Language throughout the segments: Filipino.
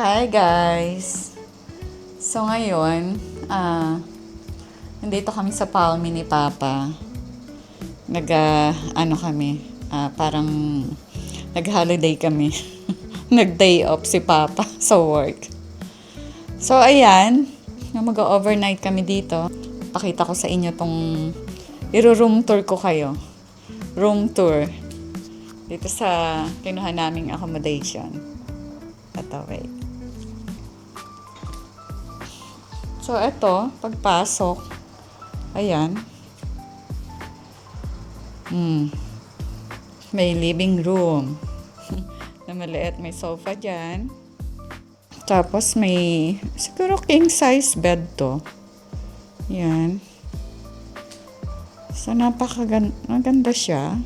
Hi guys! So ngayon, nandito kami sa Palmi ni Papa. Parang nag-holiday kami. Nag-day off si Papa sa work. So ayan, mag-overnight kami dito. Pakita ko sa inyo tong room tour ko kayo. Room tour. Dito sa kinuha naming accommodation. Ito, wait. So, ito, pagpasok, ayan. May living room. Na maliit, may sofa dyan. Tapos, may, siguro king size bed to. Yan. So, maganda siya.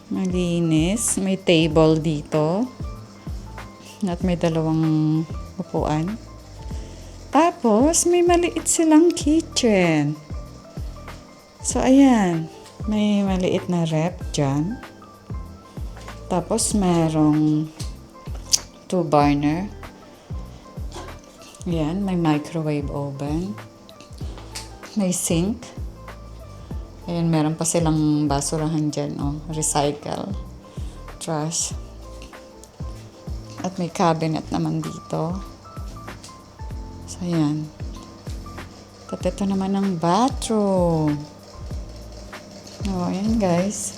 Malinis. May table dito. At may dalawang upuan. Tapos, may maliit silang kitchen. So, ayan. May maliit na rep dyan. Tapos, merong 2 burner. Ayan, may microwave oven. May sink. Ayan, meron pa silang basurahan dyan. Recycle. Trash. At may cabinet naman dito. So, ayan. At ito naman ang bathroom. Ayan guys.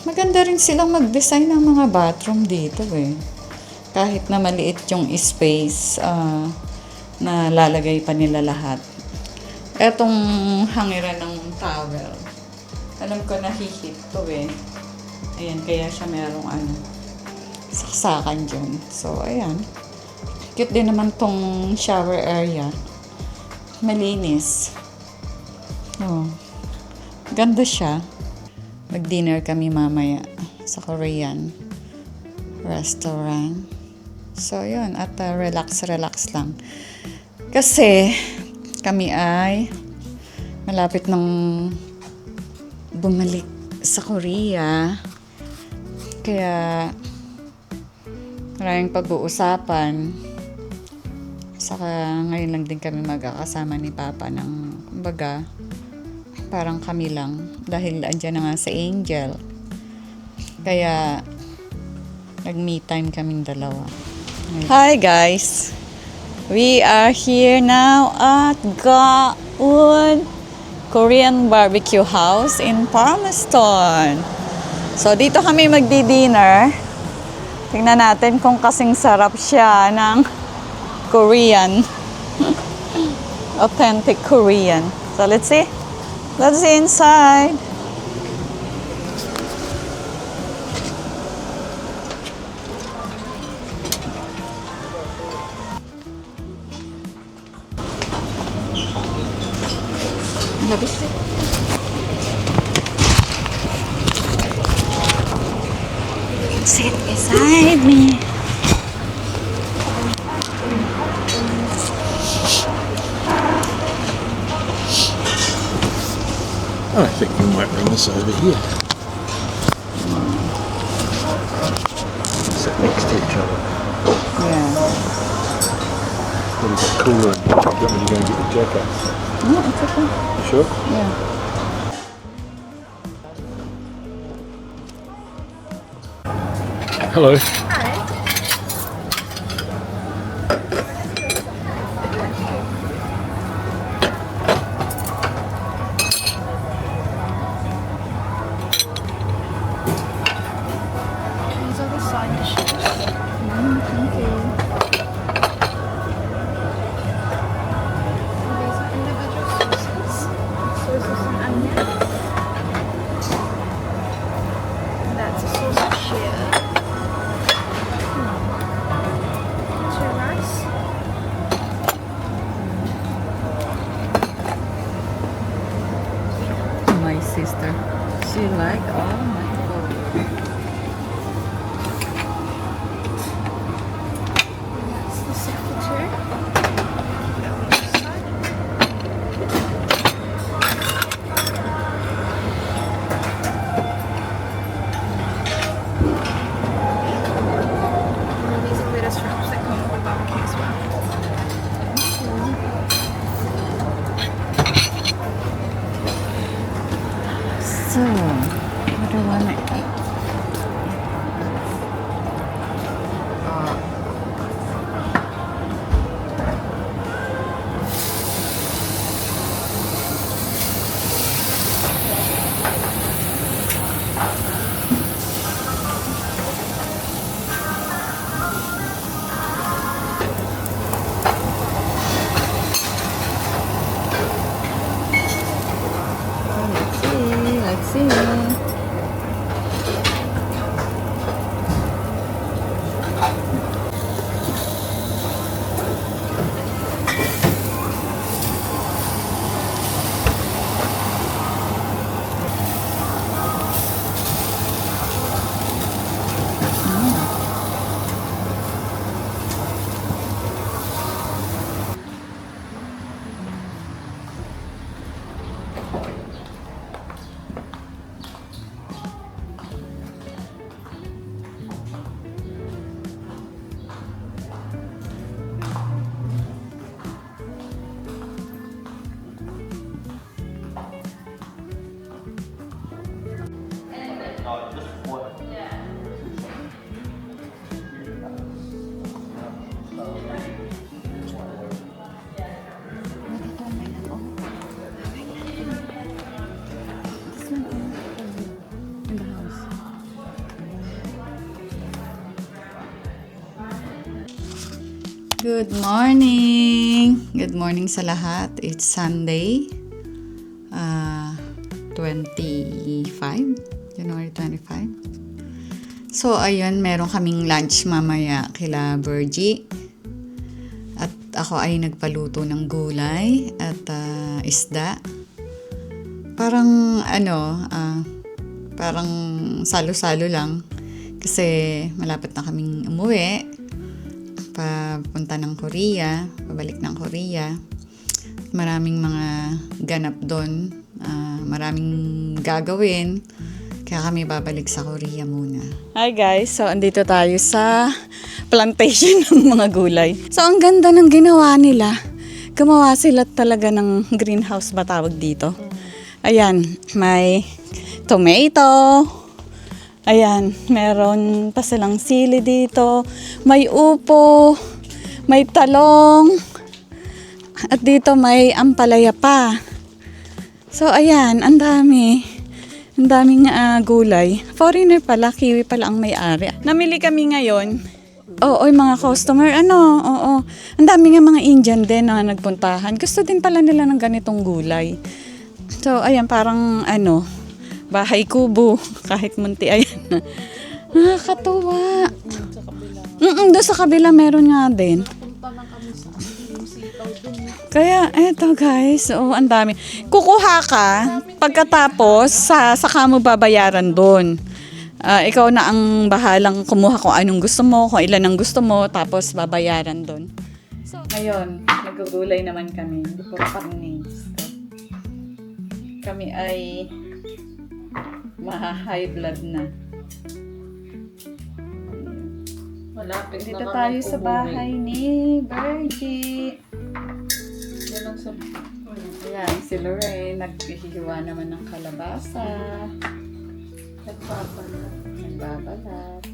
Maganda rin silang mag-design ng mga bathroom dito Kahit na maliit yung space na lalagay pa nila lahat. Etong hangiran ng towel. Alam ko nahihit to Ayan, kaya siya merong saksakan dyan. So, ayan. Cute din naman tong shower area. Malinis. Ganda siya. Mag-dinner kami mamaya sa Korean restaurant. So, yun. At relax lang. Kasi, kami ay malapit nang bumalik sa Korea. Kaya, maraming pag-uusapan. Saka ngayon lang din kami magkakasama ni Papa ng kumbaga parang kami lang dahil andyan na nga sa Angel. Kaya nag-me time kaming dalawa. Hi guys! We are here now at Gaon Korean Barbecue House in Palmerston. So dito kami magdi-dinner. Tingnan natin kung kasing sarap siya ng Korean. Authentic Korean. So, let's see. Let's see inside. Sit beside me. I think we might bring this over here. Sit next to each other. Yeah. A little bit cooler and hot when you go and get your jacket. No, it's okay. You sure? Yeah. Hello. These are the side dishes. Thank you. These are individual sauces. Sauces and onion. That's a sausage here. Two rice. My sister. She like, oh my God. That's the secretary. So, what do I wanna eat? Let's see. Good morning! Good morning sa lahat. It's Sunday, 25, January 25. So, ayun, meron kaming lunch mamaya kila Virgie. At ako ay nagpaluto ng gulay at isda. Parang, parang salo-salo lang. Kasi malapit na kaming umuwi. Papunta ng Korea, pabalik ng Korea. Maraming mga ganap doon, maraming gagawin. Kaya kami babalik sa Korea muna. Hi guys, so andito tayo sa plantation ng mga gulay. So ang ganda ng ginawa nila. Gumawa sila talaga ng greenhouse ba tawag dito. Ayan, may tomato. Ayan, meron pa silang sili dito, may upo, may talong, at dito may ampalaya pa. So, ayan, ang dami. Ang daming gulay. Foreigner pala, kiwi pala ang may-ari. Namili kami ngayon. Oo, yung mga customer, oo. Ang dami nga mga Indian din na nagpuntahan. Gusto din pala nila ng ganitong gulay. So, ayan, parang bahay kubo, kahit munti, ayan. Nakakatuwa. Doon sa kabila meron nga din. Kaya, eto guys, ang dami. Kukuha ka, pagkatapos, saka mo babayaran doon. Ikaw na ang bahalang kumuha kung anong gusto mo, kung ilan ang gusto mo, tapos babayaran doon. So, ngayon, nagugulay naman kami. Puro karnings. Kami ay high blood na. Malapit Dito tayo sa bahay ni Virgie. Ayan, si Lorraine, naghihiwa naman ng kalabasa. Nagbabalat.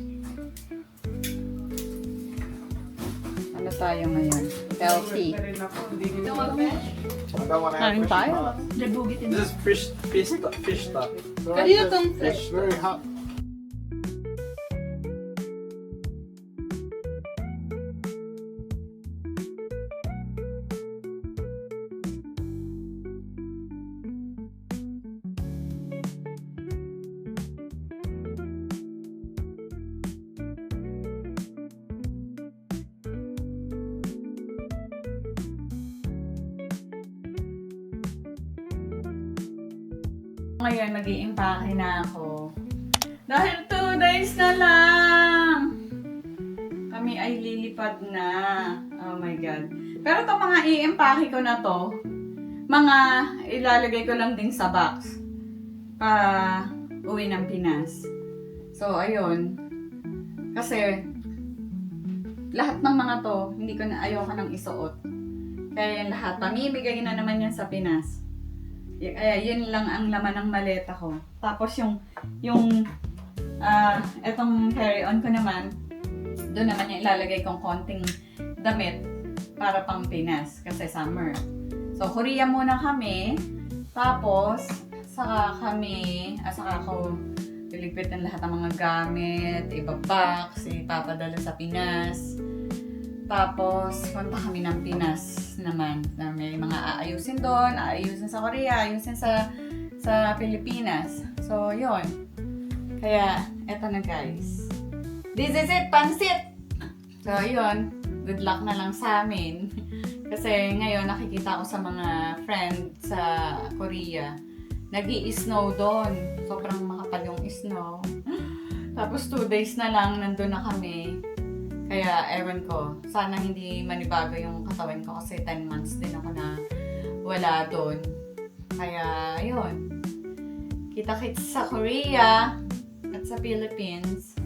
Ano tayo ngayon? Healthy. Kain tayo. This is fish stock. Kanina tong It's very hot. Ngayon, mag-i-impake na ako. Dahil 2 days na lang! Kami ay lilipad na. Oh my God. Pero itong mga i-impake ko na to, mga ilalagay ko lang din sa box. Pa uwi ng Pinas. So, ayun. Kasi, lahat ng mga to, hindi ko na ayoko nang isuot. Kaya yan lahat, pamimigay na naman yan sa Pinas. Yun lang ang laman ng maleta ko. Tapos etong carry-on ko naman, doon naman yung ilalagay kong konting damit para pang Pinas kasi summer. So, Korea muna kami. Tapos, saka ako liligpit ng lahat ng mga gamit, iba-box, ipapadala sa Pinas. Tapos, punta kami ng Pinas naman. Na may mga aayusin doon, aayusin sa Korea, aayusin sa Pilipinas. So, yun. Kaya, eto na guys. This is it, pansit! So, yun. Good luck na lang sa amin. Kasi ngayon, nakikita ko sa mga friend sa Korea. Nag-i-snow doon. Sobrang makapal yung snow. Tapos 2 days na lang, nandun na kami. Kaya, ewan ko. Sana hindi manibago yung katawan ko kasi 10 months din ako na wala doon. Kaya, yun. Kita-kits sa Korea at sa Philippines.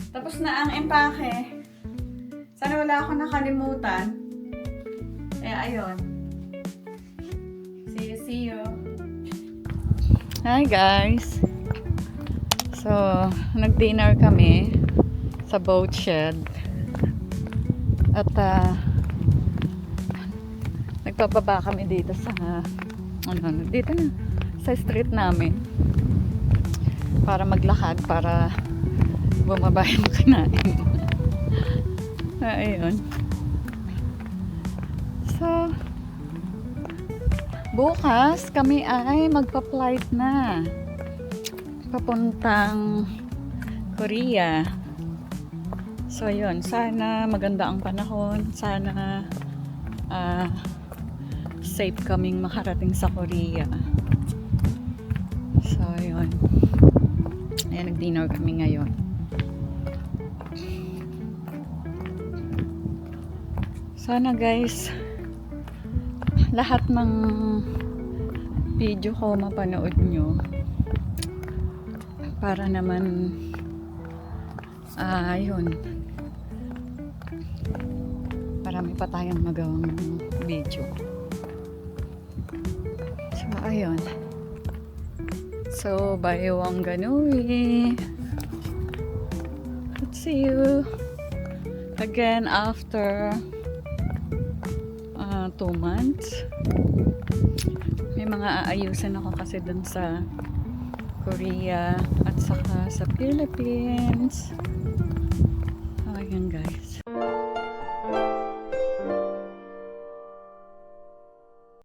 Tapos na ang empake. Sana wala akong nakalimutan. Ayun. See you. Hi guys. So, nag-dinner kami sa boat shed. At nagpababa kami dito sa dito na sa street namin para maglakad, para bumaba yung kinain. Ayun. So, bukas kami ay magpa-flight na papuntang Korea. So, yun. Sana maganda ang panahon. Sana safe kaming makarating sa Korea. So, yun. Ayan, nag-dinner kami ngayon. Sana guys, lahat ng video ko mapanood nyo para naman ayun, marami pa tayong magawang video. So ayun, so bayawang ganui. Let's see you again after 2 months. May mga aayusin ako kasi dun sa Korea at saka sa Philippines. Ayan guys.